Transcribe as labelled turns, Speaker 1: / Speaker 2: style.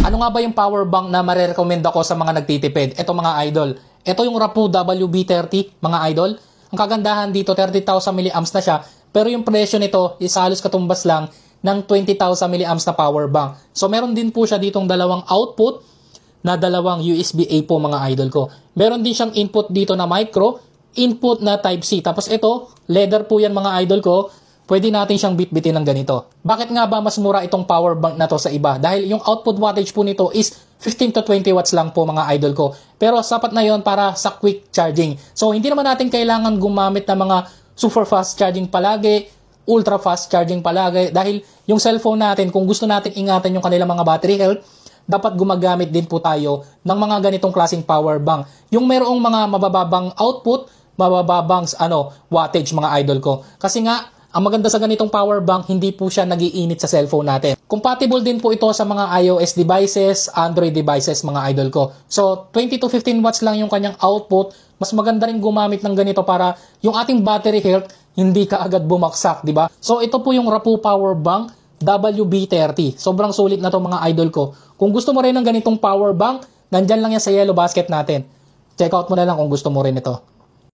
Speaker 1: Ano nga ba yung power bank na marerecommend ako sa mga nagtitipid? Ito mga idol. Ito yung Rapu WB30 mga idol. Ang kagandahan dito 30,000 mAh na siya, pero yung presyo nito is halos katumbas lang ng 20,000 mAh na power bank. So meron din po siya ditong dalawang output na dalawang USB-A po mga idol ko. Meron din siyang input dito na micro, input na Type-C. Tapos ito, leather po yan mga idol ko. Pwede natin siyang bitbitin ng ganito. Bakit nga ba mas mura itong power bank na to sa iba? Dahil yung output wattage po nito is 15 to 20 watts lang po mga idol ko. Pero sapat na yon para sa quick charging. So hindi naman natin kailangan gumamit ng mga super fast charging palagi, ultra fast charging palagi. Dahil yung cellphone natin, kung gusto natin ingatan yung kanilang mga battery health, dapat gumagamit din po tayo ng mga ganitong klaseng power bank. Yung merong mga mabababang output, mabababang wattage mga idol ko. Kasi nga, ang maganda sa ganitong power bank, hindi po siya nagiinit sa cellphone natin. Compatible din po ito sa mga iOS devices, Android devices mga idol ko. So, 20 to 15 watts lang yung kanyang output. Mas maganda rin gumamit ng ganito para yung ating battery health hindi kaagad bumaksak, di ba? So, ito po yung Rapu Power Bank WB30. Sobrang sulit na to mga idol ko. Kung gusto mo rin ng ganitong power bank, nandyan lang yan sa yellow basket natin. Check out mo na lang kung gusto mo rin ito.